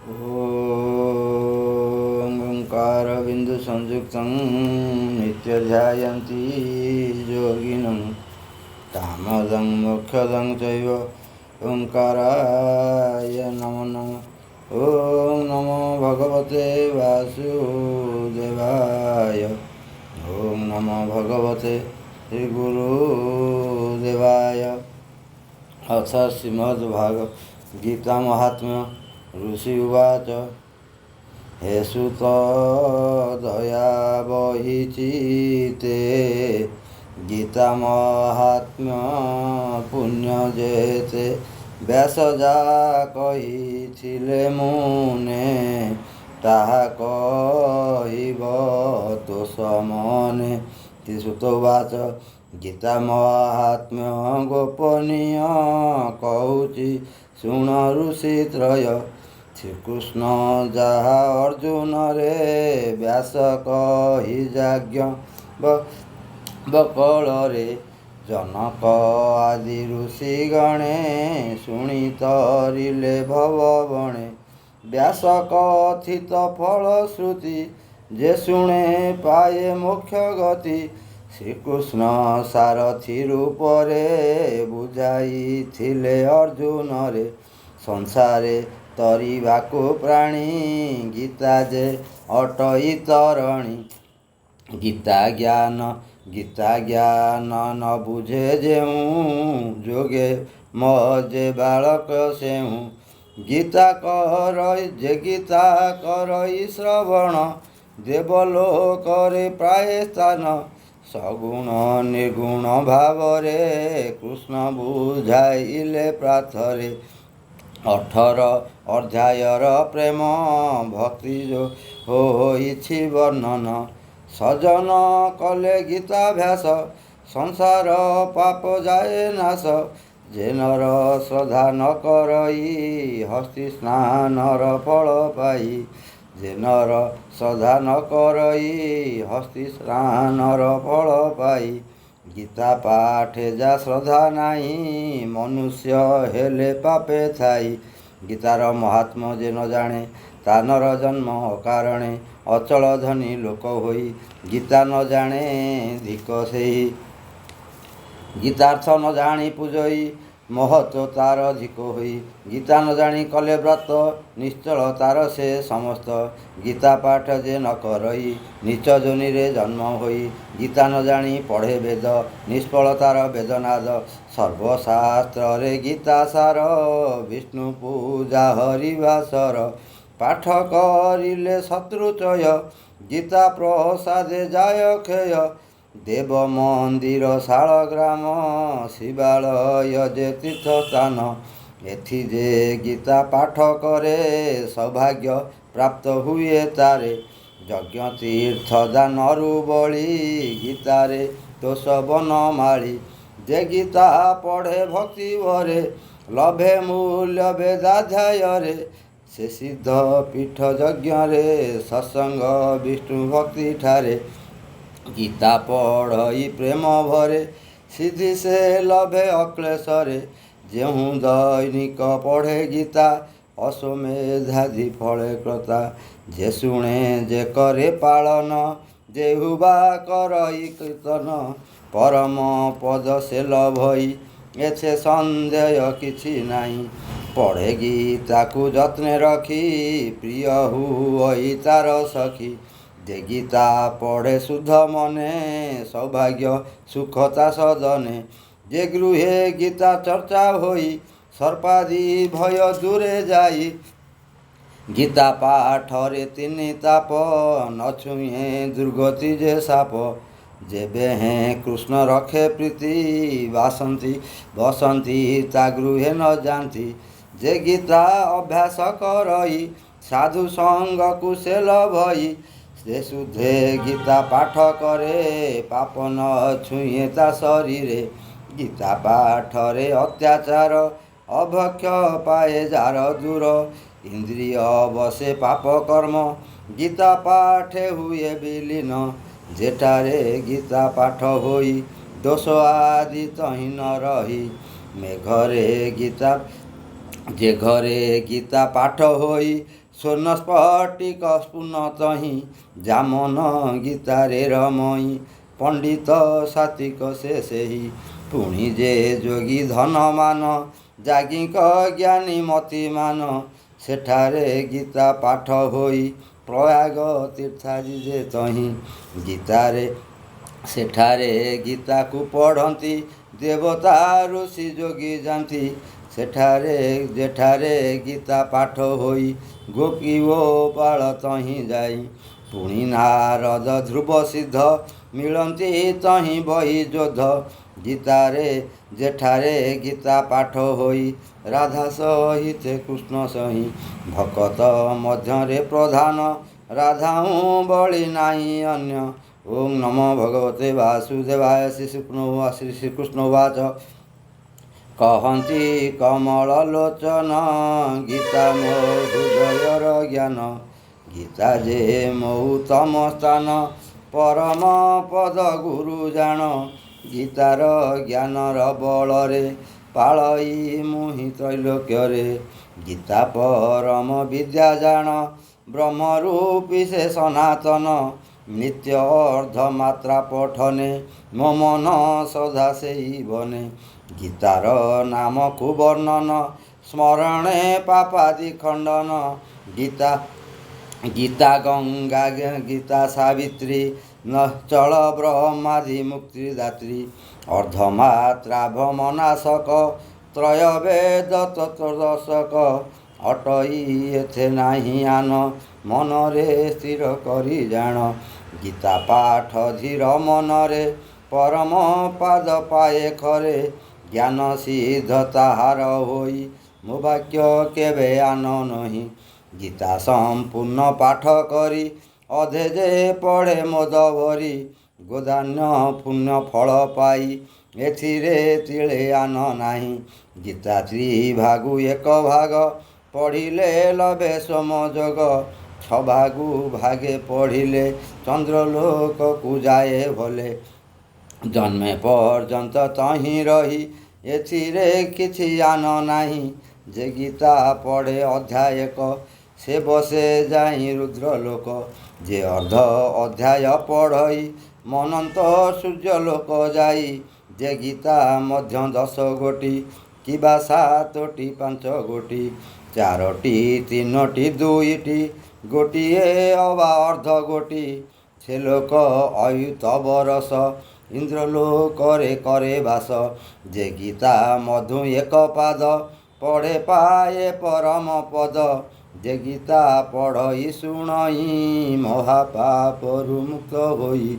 ओंकारबिंदु संयुक्तं नित्यध्यायन्ति योगिनं कामदं मोक्षदं चैव ओंकाराय नमो नमः। ओं नमो भगवते वासुदेवाय। ओं नमो भगवते श्रीगुरुदेवाय। अथ श्रीमद्भागवद्गीतामाहात्म्यं। ऋषि उवाच हे सुत दयावहीचिते गीतामाहात्म्य पुण्यजेते व्यासजा कहिथिले मुने ताहा कहिब तो समने। श्रीसुत उवाच गीता माहात्म्य गोपनीय कहुची शुण ऋषित्रय। श्रीकृष्ण जहा अर्जुन रे व्यास कहि जाज्ञ बकल रे। जनक आदि ऋषि गणे शुणी तरिले भवबणे। व्यास कथित फलश्रुति जे शुणे पाए मोक्ष गति। श्रीकृष्ण सारथी रूपरे बुझाइथिले अर्जुन रे। संसारे तरिबाकु प्राणी गीता जे अटई तरणी। गीता ज्ञान न बुझे जेहूँ जोगे मजे बालक सेहूँ। गीता करई श्रवण देवलोकरे प्राय स्थान। सगुण निर्गुण भावरे कृष्ण बुझाइले प्राथरे। 18 अध्यायर प्रेम भक्ति जो होइछि वर्णन। सजन कले गीताभ्यास संसार पाप जाए नाश। जे नर श्रद्धा न करई हस्ति स्नानर फल पाई। जे नर श्रद्धा न करई हस्ति स्नानर फल पाई। गीता पाठे जा श्रद्धा नाही मनुष्य हेले पापे थाई। गीतार महात्म्य जे न जाने ता नर जन्म अकारणे। अचल धनी लोक होई गीता न जाने धिक सेई। गीतार्थ न जानी पूजई महत्व तार धिक होई। गीता न जानी कले व्रत निश्चल तार से समस्त। गीता पाठ जे न करई नीच जोनि रे जन्म होई। गीता न जानी पढ़े वेद निष्फल तार वेदनाद। सर्वशास्त्र रे गीता सार विष्णु पूजा हरिवासर। पाठ करिले शत्रुचय गीता प्रसादे जाय क्षय। देव मंदिर शालग्राम शिवालय जे तीर्थ स्थान। एथि जे गीता पाठ करे सौभाग्य प्राप्त हुए तारे। यज्ञ तीर्थ दानरु बळी गीतारे दोष बनमाळी। जे गीता पढ़े भक्ति भरे लभे मूल्य वेदाध्याय रे। से सिद्ध पीठ यज्ञ रे सत्संग विष्णु भक्ति ठारे। गीता पढ़ई प्रेम भरे सिद्धि से लभे अक्लेशरे। जेहूँ दैनिक पढ़े गीता अश्वमेधादि फले क्रता। जे शुणे जे करे पालन जेहुबा करई कीर्तन। परम पद से लभई एथे संदेह किछि नाही। पढ़े गीता को जत्ने रखी प्रिय हुई तार सखी। जे गीता पढ़े शुद्ध मने सौभाग्य सुखता सदने। जे गृहे गीता चर्चा होई सर्पादि भय दूरे जाई। गीता पाठरे तिनि ताप न छुए दुर्गति जे साप। जेबे हैं कृष्ण रखे प्रीति बसंती ता गृहे न जानती। जे गीता अभ्यास करई साधु संग कुशल भई। जे शुद्धे गीता पाठ करे पाप न छुए ता शरीरे। गीता पाठरे अत्याचार अभक्ष पाए जार दूर। इंद्रिय बसे पाप कर्म गीता पाठे हुए विलीन। जेठारे गीता पाठ होई दोष आदि तहि न रही। मेघरे गीता जे घरे गीता पाठ होई ସ୍ୱର୍ଣ୍ଣ ସ୍ଫଟିକ ସ୍ପୁନ ତହିଁ ଜାମନ ଗୀତାରେ ରମଇ ପଣ୍ଡିତ ସାତ୍ୱିକ ସେ ସେହି ପୁଣି ଯେ ଯୋଗୀ ଧନମାନ ଯାଜ୍ଞିକ ଜ୍ଞାନୀ ମତିମାନ ସେଠାରେ ଗୀତା ପାଠ ହୋଇ ପ୍ରୟାଗ ତୀର୍ଥାଜି ଯେ ତହିଁ ଗୀତାରେ ସେଠାରେ ଗୀତାକୁ ପଢ଼ନ୍ତି ଦେବତା ଋଷି ଯୋଗୀ ଯାନ୍ତି ଯେଠାରେ ଗୀତା ପାଠ ହୋଇ ଗୋପୀ ଓ ବାଳ ତହିଁ ଯାଇ ପୁଣି ନାରଦ ଧ୍ରୁବ ସିଦ୍ଧ ମିଳନ୍ତି ତହିଁ ବହି ଯୋଧ ଯେଠାରେ ଗୀତା ପାଠ ହୋଇ ରାଧା ସହିତ କୃଷ୍ଣ ସହି ଭକତ ମଧ୍ୟରେ ପ୍ରଧାନ ରାଧାଙ୍କୁ ବଳି ନାହିଁ ଅନ୍ୟ। ଓಂ ନମୋ ଭଗବତେ ବାସୁଦେବାୟ। ଶ୍ରୀକୃଷ୍ଣ ଉବାଚ କହନ୍ତି କମଳ ଲୋଚନ ଗୀତା ମୋ ହୃଦୟର ଜ୍ଞାନ ଗୀତା ଯେ ମୋ ଉତ୍ତମ ସ୍ଥାନ ପରମ ପଦ ଗୁରୁ ଜାଣ ଗୀତାର ଜ୍ଞାନର ବଳରେ ପାଳଇ ମୁହିଁ ତ୍ରୈଲୋକ୍ୟରେ ଗୀତା ପରମ ବିଦ୍ୟା ଜାଣ ବ୍ରହ୍ମରୂପୀ ସେ ସନାତନ ନିତ୍ୟ ଅର୍ଦ୍ଧମାତ୍ରା ପଠନେ ମୋ ମନ ସଦା ସେଇ ବନେ ଗୀତାର ନାମକୁ ବର୍ଣ୍ଣନ ସ୍ମରଣେ ପାପାଦି ଖଣ୍ଡନ ଗୀତା ଗଙ୍ଗା ଗୀତା ସାବିତ୍ରୀ ନଚଳ ବ୍ରହ୍ମାଦି ମୁକ୍ତିଦାତ୍ରୀ ଅର୍ଦ୍ଧମାତ୍ରା ଭ୍ରମନାଶକ ତ୍ରୟବେଦ ତତ୍ତ୍ୱଦର୍ଶକ ଅଟଇ ଏଥେ ନାହିଁ ଆନ ମନରେ ସ୍ଥିର କରି ଜାଣ ଗୀତା ପାଠ ଧୀର ମନରେ ପରମ ପାଦ ପାଏ ଖରେ ଜ୍ଞାନ ସିଦ୍ଧ ତାହାର ହୋଇ ମୋ ବାକ୍ୟ କେବେ ଆନ ନାହିଁ ଗୀତା ସମ୍ପୂର୍ଣ୍ଣ ପାଠ କରି ଅଧେ ଯେ ପଢ଼େ ମୋଦ ଭରି ଗୋଦାନ୍ୟ ପୁଣ୍ୟ ଫଳ ପାଇ ଏଥିରେ ତିଳେ ଆନ ନାହିଁ ଗୀତା ତ୍ରିଭାଗୁ ଏକ ଭାଗ ପଢ଼ିଲେ ଲବେ ସୋମଯୋଗ ଛଭାଗୁ ଭାଗେ ପଢ଼ିଲେ ଚନ୍ଦ୍ରଲୋକକୁ ଯାଏ ଭଲେ ଜନ୍ମେ ପର୍ଯ୍ୟନ୍ତ ତହିଁ ରହି ଏଥିରେ କିଛି ଆନ ନାହିଁ ଯେ ଗୀତା ପଢ଼େ ଅଧ୍ୟାୟକ ସେ ବସେ ଯାଇ ରୁଦ୍ରଲୋକ ଯେ ଅର୍ଦ୍ଧ ଅଧ୍ୟାୟ ପଢ଼ଇ ମନନ୍ତ ସୂର୍ଯ୍ୟଲୋକ ଯାଇ ଯେ ଗୀତା ମଧ୍ୟ 10 ଗୋଟି କିବା 7ଟି 5 ଗୋଟି 4ଟି 3ଟି 2ଟି ଗୋଟିଏ ଅବା ଅର୍ଦ୍ଧ ଗୋଟି ସେ ଲୋକ ଅୟୁତ ବରଷ ଇନ୍ଦ୍ରଲୋକରେ କରେ ବାସ ଯେ ଗୀତା ମଧୁ ଏକ ପାଦ ପଢ଼େ ପାଏ ପରମ ପଦ ଯେ ଗୀତା ପଢ଼ଇ ଶୁଣଇ ମହାପାପରୁ ମୁକ୍ତ ହୋଇ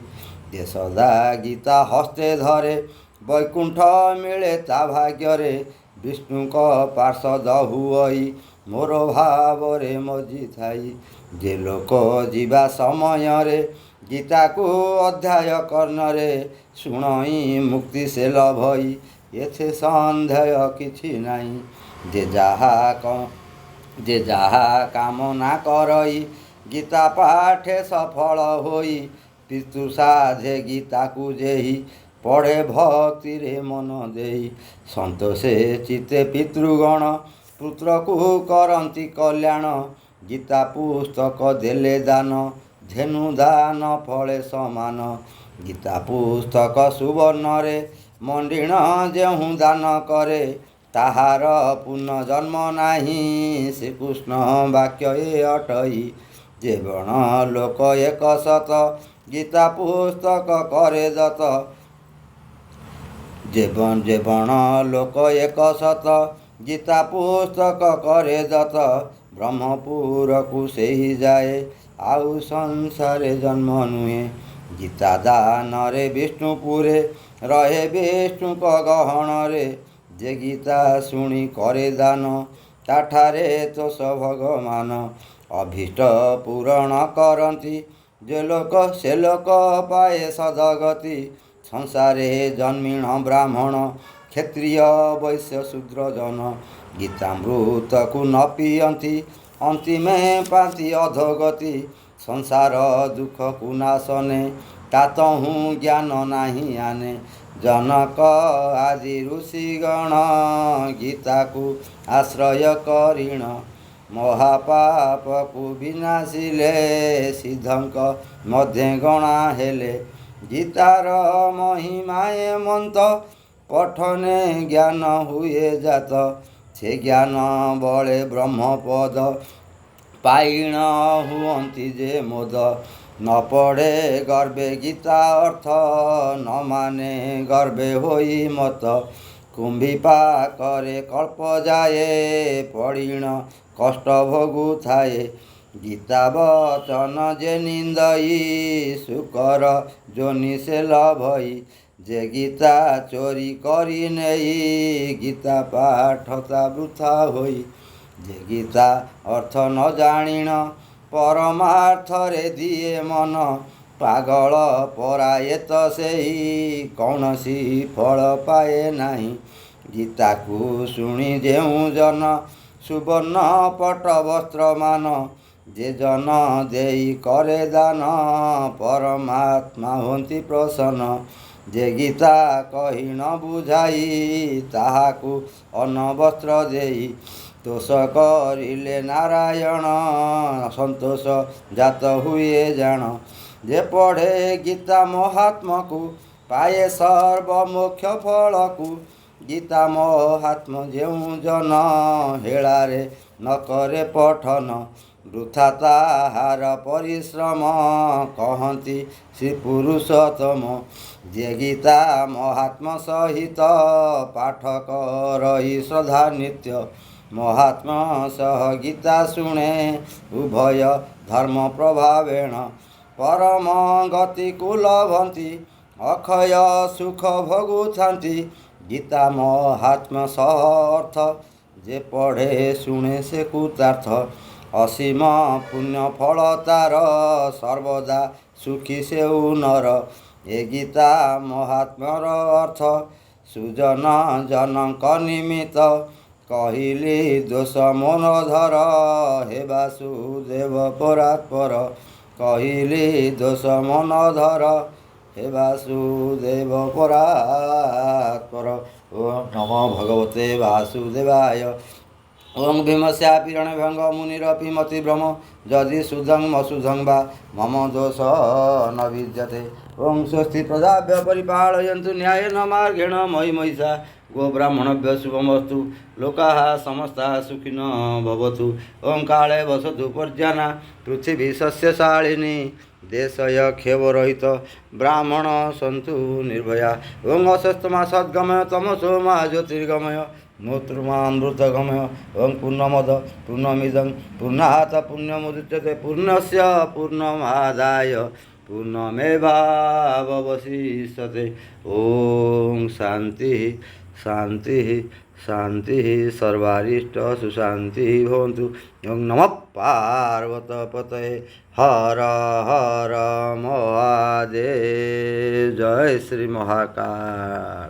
ଯେ ସଦା ଗୀତା ହସ୍ତେ ଧରେ ବୈକୁଣ୍ଠ ମିଳେ ତା ଭାଗ୍ୟରେ ବିଷ୍ଣୁଙ୍କ ପାର୍ଷଦ ହୁଅଇ ମୋର ଭାବରେ ମଜିଥାଇ ଯେ ଲୋକ ଯିବା ସମୟରେ ଗୀତାକୁ ଅଧ୍ୟାୟ କର୍ଣ୍ଣରେ ଶୁଣଇ ମୁକ୍ତି ସେ ଲଭଇ ଏଥେ ସନ୍ଦେହ କିଛି ନାହିଁ ଯେ ଯାହା କାମନା କରଇ ଗୀତା ପାଠେ ସଫଳ ହୋଇ ପିତୃ ସାଧେ ଗୀତାକୁ ଯେହି ପଢ଼େ ଭକ୍ତିରେ ମନ ଦେଇ ସନ୍ତୋଷେ ଚିତ୍ତେ ପିତୃଗଣ ପୁତ୍ରକୁ କରନ୍ତି କଲ୍ୟାଣ ଗୀତା ପୁସ୍ତକ ଦେଲେ ଦାନ ଧେନୁ ଦାନ ଫଳେ ସମାନ ଗୀତା ପୁସ୍ତକ ସୁବର୍ଣ୍ଣରେ ମଣ୍ଡିଣ ଯେଉଁ ଦାନ କରେ ତାହାର ପୁନଃଜନ୍ମ ନାହିଁ ଶ୍ରୀକୃଷ୍ଣ ବାକ୍ୟ ଏ ଅଟଇ ଯେ ବଣ ଲୋକ ଏକ ଶତ ଗୀତା ପୁସ୍ତକ କରେ ଦତ ଯେ ବଣ ଲୋକ ଏକ ଶତ ଗୀତା ପୁସ୍ତକ କରେ ଦତ ବ୍ରହ୍ମପୁରକୁ ସେହି ଯାଏ ଆଉ ସଂସାରେ ଜନ୍ମ ନୁହେଁ ଗୀତା ଦାନରେ ବିଷ୍ଣୁପୁରେ ରହେ ବିଷ୍ଣୁଙ୍କ ଗହଣରେ ଯେ ଗୀତା ଶୁଣି କରେ ଦାନ ତାଠାରେ ତୋଷ ଭଗବାନ ଅଭୀଷ୍ଟ ପୂରଣ କରନ୍ତି ଯେ ଲୋକ ସେ ଲୋକ ପାଏ ସଦଗତି ସଂସାରେ ଜନ୍ମିଣ ବ୍ରାହ୍ମଣ କ୍ଷତ୍ରିୟ ବୈଶ୍ୟ ଶୂଦ୍ର ଜନ ଗୀତାମୃତକୁ ନ ପିଅନ୍ତି ଅନ୍ତିମେ ପାନ୍ତି ଅଧୋଗତି ସଂସାର ଦୁଃଖକୁ ନାଶନେ ତାତହୁଁ ଜ୍ଞାନ ନାହିଁ ଆନେ ଜନକ ଆଦି ଋଷିଗଣ ଗୀତାକୁ ଆଶ୍ରୟ କରିଣ ମହାପାପକୁ ବିନାଶିଲେ ସିଦ୍ଧଙ୍କ ମଧ୍ୟ ଗଣା ହେଲେ। ଗୀତାର ମହିମାଏ ମନ୍ତ ପଠନେ ଜ୍ଞାନ ହୁଏ ଜାତ। ସେ ଜ୍ଞାନ ବଳେ ବ୍ରହ୍ମପଦ ପାଇଣ ହୁଅନ୍ତି ଯେ ମୋଦ। ନ ପଢ଼େ ଗର୍ବେ ଗୀତା ଅର୍ଥ ନ ମାନେ ଗର୍ବେ ହୋଇ ମତ। କୁମ୍ଭୀପା କରେ କଳ୍ପ ଯାଏ ପଡ଼ିଣ କଷ୍ଟ ଭୋଗୁଥାଏ। ଗୀତା ବଚନ ଯେ ନିନ୍ଦଇ ଶୁକର ଯୋନି ସେ ଲଭଇ। ଯେ ଗୀତା ଚୋରି କରି ନେଇ ଗୀତା ପାଠ ତା ବୃଥା ହୋଇ। ଯେ ଗୀତା ଅର୍ଥ ନ ଜାଣିଣ ପରମାର୍ଥରେ ଦିଏ ମନ। ପାଗଳ ପରାଏ ତ ସେହି କୌଣସି ଫଳ ପାଏ ନାହିଁ। ଗୀତାକୁ ଶୁଣି ଯେଉଁ ଜନ ସୁବର୍ଣ୍ଣ ପଟ ବସ୍ତ୍ରମାନ। ଯେ ଜନ ଦେଇ କରେ ଦାନ ପରମାତ୍ମା ହୁଅନ୍ତି ପ୍ରସନ୍ନ। ଯେ ଗୀତା କହି ନ ବୁଝାଇ ତାହାକୁ ଅନ୍ନ ବସ୍ତ୍ର ଦେଇ। ତୋଷ କରିଲେ ନାରାୟଣ ସନ୍ତୋଷ ଜାତ ହୁଏ ଜାଣ। ଯେ ପଢ଼େ ଗୀତା ମହାତ୍ମାକୁ ପାଏ ସର୍ବମୋକ୍ଷ ଫଳକୁ। ଗୀତା ମହାତ୍ମ ଯେଉଁ ଜନ ହେଳାରେ ନ କରେ ପଠନ। ବୃଥା ତାହାର ପରିଶ୍ରମ କହନ୍ତି ଶ୍ରୀ ପୁରୁଷୋତ୍ତମ। ଯେ ଗୀତା ମହାତ୍ମ ସହିତ ପାଠ କରଇ ଶ୍ରଦ୍ଧା ନିତ୍ୟ। ମହାତ୍ମ ସହ ଗୀତା ଶୁଣେ ଉଭୟ ଧର୍ମ ପ୍ରଭାବେଣ। ପରମ ଗତିକୁ ଲଭନ୍ତି ଅକ୍ଷୟ ସୁଖ ଭୋଗୁଥାନ୍ତି। ଗୀତା ମହାତ୍ମ ସହ ଅର୍ଥ ଯେ ପଢ଼େ ଶୁଣେ ସେ କୃତାର୍ଥ। ଅସୀମ ପୁଣ୍ୟ ଫଳ ତାର ସର୍ବଦା ସୁଖୀ ସେଉ ନର। ଏ ଗୀତା ମହାତ୍ମର ଅର୍ଥ ସୁଜନ ଜନଙ୍କ ନିମିତ୍ତ। କହିଲି ଦୋଷ ମନ ଧର ହେ ବାସୁଦେବ ପରାତ୍ପର। କହିଲି ଦୋଷ ମନ ଧର ହେ ବାସୁଦେବ ପରାତ୍ପର। ଓಂ ନମୋ ଭଗବତେ ବାସୁଦେବାୟ। ଓଂ ଭୀମସ୍ୟାପି ରଣଭଙ୍ଗ ମୁନିରପି ମତିଭ୍ରମ। ଯଦି ସୁଧଂ ମସୁଧଂ ବା ମମ ଦୋଷ ନ ବିଦ୍ୟତେ। ଓଂ ସ୍ୱସ୍ତି ପ୍ରଜାभ्य ପରିପାଳୟन्तु ନ୍ୟାୟेन ମାର୍ଗେଣ ମୟି ମହିଷା ଗୋବ୍ରାହ୍ମଣभ्य ଶୁଭମस्तु। ଲୋକାଃ ସମସ୍ତାଃ ସୁଖିନୋ ଭବन्तु। ଓଂ କାଳେ ବସତୁ ପର୍ଯ୍ୟନା ପୃଥିବୀ ଶସ୍ୟଶାଳିନୀ। ଦେଶୟ କ୍ଷୟରହିତ ବ୍ରାହ୍ମଣ ସନ୍ତୁ ନିର୍ଭୟା। ଓଂ ଅସସ୍ତମା ସଦ୍ଗମୟ ତମସୋ ମା ଜ୍ୟୋତିର୍ଗମୟ। ମୃତ୍ୟୁମାମୃତଗମୟ। ଓଂ ପୂର୍ଣ୍ଣମଦ ପୂର୍ଣ୍ଣମିଦଂ ପୂର୍ଣ୍ଣାତ୍ ପୂର୍ଣ୍ଣମୁଦଚ୍ୟତେ ପୂର୍ଣ୍ଣସ୍ୟ ପୂର୍ଣ୍ଣମାଦାୟ ପୂର୍ଣ୍ଣମେବାବଶିଷ୍ୟତେ। ଓଂ ଶାନ୍ତି ଶାନ୍ତି ଶାନ୍ତି ସର୍ବାରିଷ୍ଟ ସୁଶାନ୍ତି ଭବନ୍ତୁ। ଓଂ ନମଃ ପାର୍ବତପତये ହର ହର ମହାଦେବ। ଜୟ ଶ୍ରୀ ମହାକାଳ।